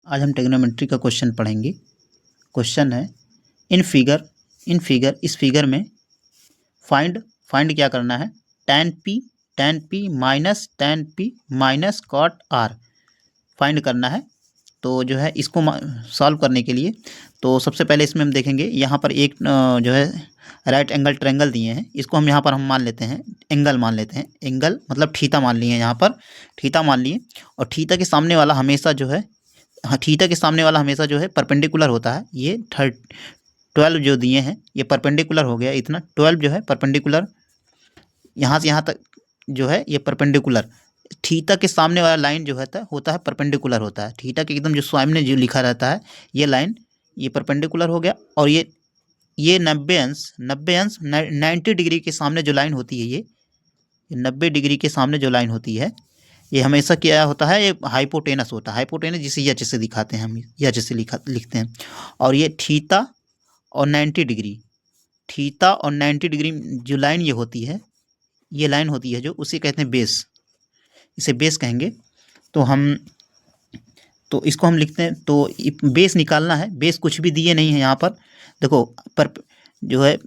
आज हम ट्रिग्नोमेट्री का क्वेश्चन पढ़ेंगे। क्वेश्चन है इन फिगर इस फिगर में फाइंड क्या करना है, tan p minus cot r find करना है। तो जो है इसको सॉल्व करने के लिए तो सबसे पहले इसमें हम देखेंगे यहाँ पर एक जो है राइट एंगल ट्रायंगल दिए हैं। इसको हम यहाँ पर मान लेते हैं एंगल मान लेते हैं, एंगल मतलब थीटा मान लिए, यहाँ पर थीटा मान लिए। और थीटा के सामने वाला हमेशा जो है थीटा के सामने वाला हमेशा जो है परपेंडिकुलर होता है। ये 12 जो दिए हैं ये परपेंडिकुलर हो गया, इतना 12 जो है परपेंडिकुलर, यहाँ से यहाँ तक जो है ये परपेंडिकुलर। थीटा के सामने वाला लाइन जो होता है परपेंडिकुलर होता है। थीटा के एकदम जो सामने जो लिखा रहता है ये लाइन ये परपेंडिकुलर हो गया। और ये 90 अंश 90 डिग्री के सामने जो लाइन होती है, ये 90 डिग्री के सामने जो लाइन होती है ये हमेशा क्या होता है, ये हाइपोटेनस होता है। हाइपोटेनस जिसे एच से दिखाते हैं, हम एच से लिखते हैं। और ये थीटा और 90 डिग्री जो लाइन ये होती है, ये लाइन होती है जो उसे कहते हैं बेस, इसे बेस कहेंगे। तो इसको हम लिखते हैं। तो बेस निकालना है, बेस कुछ भी दिए नहीं है यहाँ पर। देखो जो है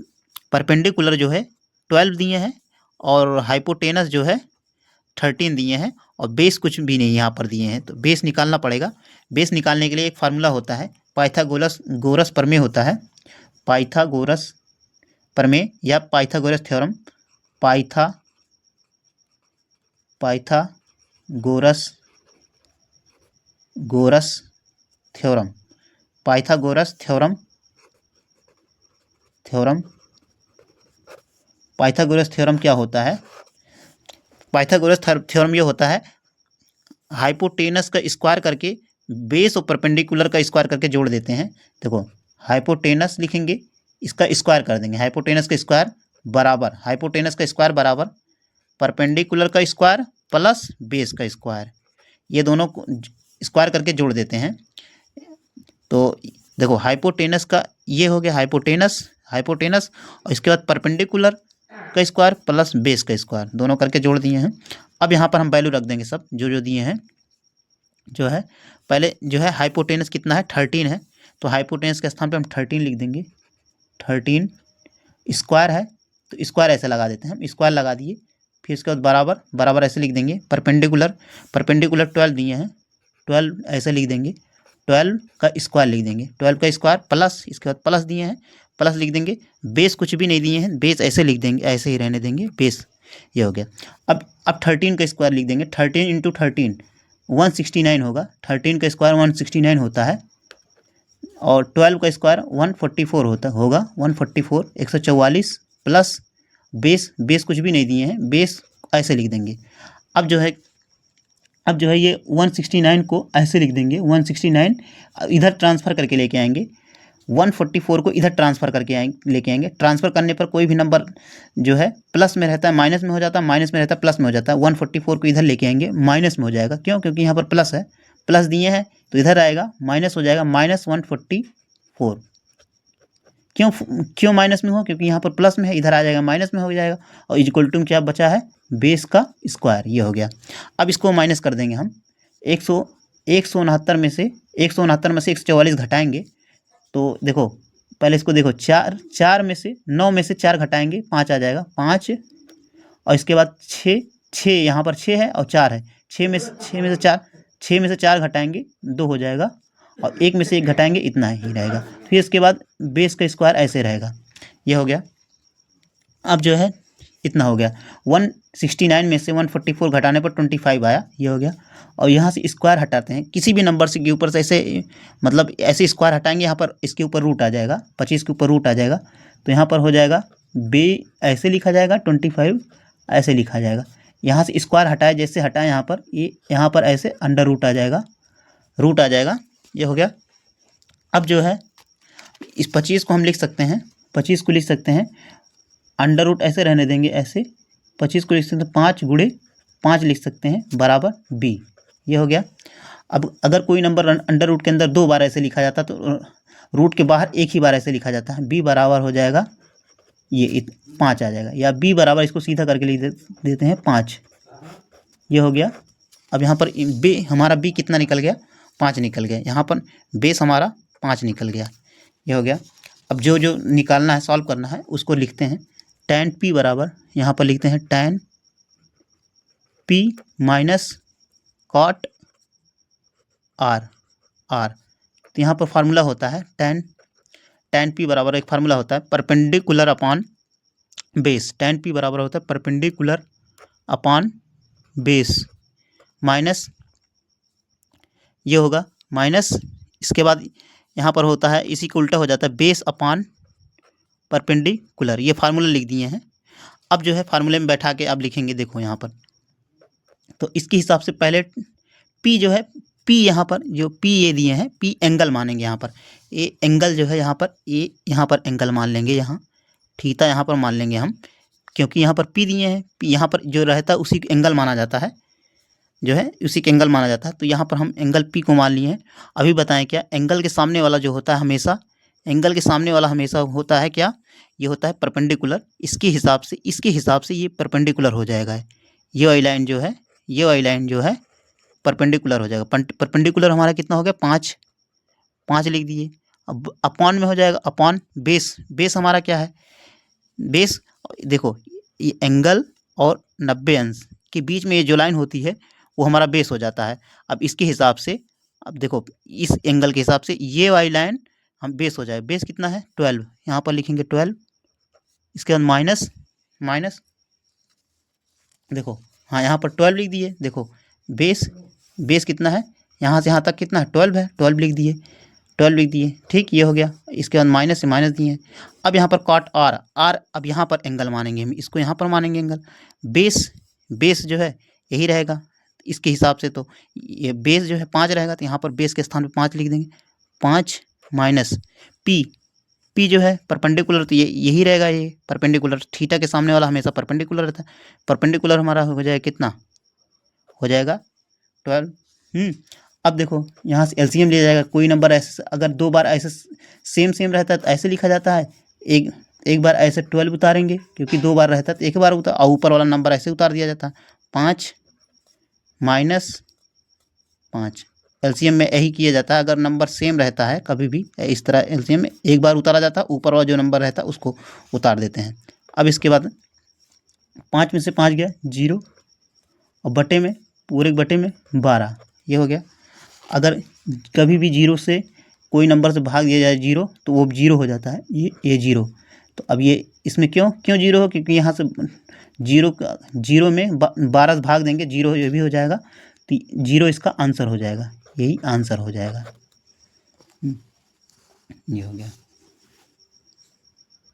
परपेंडिकुलर जो है 12 दिए हैं और हाइपोटेनस जो है 13 दिए हैं और बेस कुछ भी नहीं यहाँ पर दिए हैं। तो बेस निकालना पड़ेगा। बेस निकालने के लिए एक फार्मूला होता है, पाइथागोरस प्रमेय होता है। पाइथागोरस प्रमेय या Pythagoras theorem, Pythagoras theorem, Pythagoras theorem. Pythagoras theorem क्या होता है? पाइथागोरस थ्योरम ये होता है हाइपोटेनस का स्क्वायर करके बेस और परपेंडिकुलर का स्क्वायर करके जोड़ देते हैं। देखो हाइपोटेनस लिखेंगे, इसका स्क्वायर कर देंगे, हाइपोटेनस का स्क्वायर बराबर परपेंडिकुलर का स्क्वायर प्लस बेस का स्क्वायर, ये दोनों को स्क्वायर करके जोड़ देते हैं। तो देखो हाइपोटेनस का ये हो गया हाइपोटेनस और इसके बाद परपेंडिकुलर का स्क्वायर प्लस बेस का स्क्वायर, दोनों करके जोड़ दिए हैं। अब यहाँ पर हम वैल्यू रख देंगे सब जो दिए हैं। जो है पहले जो है हाइपोटेनस कितना है, 13 है। तो हाइपोटेनस के स्थान पे हम 13 लिख देंगे। 13 स्क्वायर है तो स्क्वायर ऐसे लगा देते हैं, हम स्क्वायर लगा दिए। फिर इसके बाद बराबर ऐसे लिख देंगे। परपेंडिकुलर 12 दिए हैं, 12 ऐसे लिख देंगे। 12 का स्क्वायर लिख देंगे, 12 का स्क्वायर प्लस इसके बाद प्लस दिए हैं, प्लस लिख देंगे। बेस कुछ भी नहीं दिए हैं, बेस ऐसे लिख देंगे, ऐसे ही रहने देंगे बेस, ये हो गया। अब 13 का स्क्वायर लिख देंगे। 13 इंटू 13 169 होगा। 13 का स्क्वायर 169 होता है और 12 का स्क्वायर 144 होगा। 144 144 प्लस बेस कुछ भी नहीं दिए हैं, बेस ऐसे लिख देंगे। अब जो है ये 169 को ऐसे लिख देंगे। 169 इधर ट्रांसफ़र करके लेके आएंगे, 144 को इधर ट्रांसफ़र करके लेके आएंगे। ट्रांसफ़र करने पर कोई भी नंबर जो है प्लस में रहता है माइनस में हो जाता है, माइनस में रहता है प्लस में हो जाता है। 144 को इधर लेके आएंगे, माइनस में हो जाएगा। क्यों? क्योंकि यहाँ पर प्लस है, प्लस दिए हैं तो इधर आएगा माइनस हो जाएगा, -144। क्यों माइनस में हो? क्योंकि यहाँ पर प्लस में है, इधर आ जाएगा माइनस में हो जाएगा। और इक्वल टू क्या बचा है, बेस का स्क्वायर, ये हो गया। अब इसको माइनस कर देंगे हम। 169 में से 144 घटाएंगे तो देखो पहले इसको देखो, 4 में से 9 में से 4 घटाएंगे 5 आ जाएगा, 5। और इसके बाद 6 यहाँ पर 6 है और 4 है। 6 में से 4 घटाएंगे 2 हो जाएगा और 1 में से 1 घटाएंगे, इतना ही रहेगा। फिर इसके बाद बेस का स्क्वायर ऐसे रहेगा, ये हो गया। अब जो है इतना हो गया। 169 में से 144 घटाने पर 25 आया, ये हो गया। और यहाँ से स्क्वायर हटाते हैं किसी भी नंबर से के ऊपर से, ऐसे मतलब ऐसे स्क्वायर हटाएंगे, यहाँ पर इसके ऊपर रूट आ जाएगा, 25 के ऊपर रूट आ जाएगा। तो यहाँ पर हो जाएगा बे ऐसे लिखा जाएगा, 25 ऐसे लिखा जाएगा। यहाँ से स्क्वायर हटाए, जैसे हटाए यहाँ पर, ये यहाँ पर ऐसे अंडर रूट आ जाएगा, ये हो गया। अब जो है इस 25 को हम लिख सकते हैं, 25 को लिख सकते हैं अंडर रूट ऐसे रहने देंगे, ऐसे 25 को लिख सकते हैं 5 गुणे 5 लिख सकते हैं बराबर b, ये हो गया। अब अगर कोई नंबर अंडर रूट के अंदर 2 बार ऐसे लिखा जाता तो रूट के बाहर 1 ही बार ऐसे लिखा जाता है। b बराबर हो जाएगा ये 5 आ जाएगा, या b बराबर इसको सीधा करके लिख देते हैं 5, ये हो गया। अब यहाँ पर b हमारा b कितना निकल गया, 5 निकल गया। यहाँ पर बेस हमारा 5 निकल गया। ये हो गया। अब जो जो निकालना है, सॉल्व करना है, उसको लिखते हैं। tan p बराबर यहाँ पर लिखते हैं tan p minus cot r। तो यहाँ पर फार्मूला होता है tan p बराबर, एक फार्मूला होता है perpendicular upon base. tan p बराबर होता है परपेंडिकुलर अपॉन बेस माइनस, ये होगा माइनस, इसके बाद यहाँ पर होता है, इसी को उल्टा हो जाता है, बेस अपॉन परपेंडिकुलर। ये फार्मूला लिख दिए हैं। अब जो है फार्मूले में बैठा के अब लिखेंगे। देखो यहाँ पर, तो इसके हिसाब से पहले P जो है, P यहाँ पर जो P ये दिए हैं, P एंगल मानेंगे। यहाँ पर ये एंगल जो है, यहाँ पर ये यहाँ पर एंगल मान लेंगे, यहाँ थीटा यहाँ पर मान लेंगे हम, क्योंकि यहाँ पर P दिए हैं। P यहाँ पर जो रहता है उसी एंगल माना जाता है, जो है उसी के एंगल माना जाता है। तो यहाँ पर हम एंगल P को मान लिए हैं। अभी बताएं क्या, एंगल के सामने वाला जो होता है हमेशा, एंगल के सामने वाला हमेशा होता है क्या, ये होता है परपेंडिकुलर। इसके हिसाब से ये परपेंडिकुलर हो जाएगा। ये वाली लाइन जो है, ये वाली लाइन जो है परपेंडिकुलर हो जाएगा। परपेंडिकुलर हमारा कितना हो गया, 5 लिख दिए। अब अपॉन में हो जाएगा, अपॉन बेस। बेस हमारा क्या है, बेस देखो, ये एंगल और 90 अंश के बीच में ये जो लाइन होती है वो हमारा बेस हो जाता है। अब इसके हिसाब से, अब देखो इस एंगल के हिसाब से ये वाली लाइन हम बेस हो जाए। बेस कितना है, 12, यहाँ पर लिखेंगे 12। इसके बाद माइनस देखो, हाँ यहाँ पर 12 लिख दिए। देखो बेस कितना है, यहाँ से यहाँ तक कितना है, 12 है, 12 लिख दिए। ठीक, ये हो गया। इसके बाद माइनस से माइनस दिए। अब यहाँ पर कॉट r, अब यहाँ पर एंगल मानेंगे हम, इसको यहाँ पर मानेंगे एंगल। बेस जो है यही रहेगा इसके हिसाब से। तो ये बेस जो है 5 रहेगा, तो यहाँ पर बेस के स्थान पे 5 लिख देंगे। 5 माइनस P जो है परपेंडिकुलर, तो ये यही रहेगा, ये परपेंडिकुलर। थीटा के सामने वाला हमेशा परपेंडिकुलर रहता है। परपेंडिकुलर हमारा हो जाएगा कितना, हो जाएगा 12। अब देखो यहाँ से एलसीएम लिया जाएगा। कोई नंबर ऐसे अगर 2 बार ऐसे सेम रहता है तो ऐसे लिखा जाता है। एक बार ऐसे 12 उतारेंगे, क्योंकि 2 बार रहता है तो एक बार उतार, और ऊपर वाला नंबर ऐसे उतार दिया जाता है। 5 माइनस 5, एलसीएम में यही किया जाता है। अगर नंबर सेम रहता है कभी भी इस तरह, एलसीएम में एक बार उतारा जाता है, ऊपर वाला जो नंबर रहता है उसको उतार देते हैं। अब इसके बाद 5 में से 5 गया 0, और बटे में, पूरे बटे में 12, ये हो गया। अगर कभी भी 0 से कोई नंबर से भाग दिया जाए 0, तो वो 0 हो जाता है, ये 0। तो अब ये इसमें क्यों 0 हो, क्योंकि यहाँ से 0 में 12 से भाग देंगे, 0 ये भी हो जाएगा। तो 0 इसका आंसर हो जाएगा, यही आंसर हो जाएगा। ये हो गया।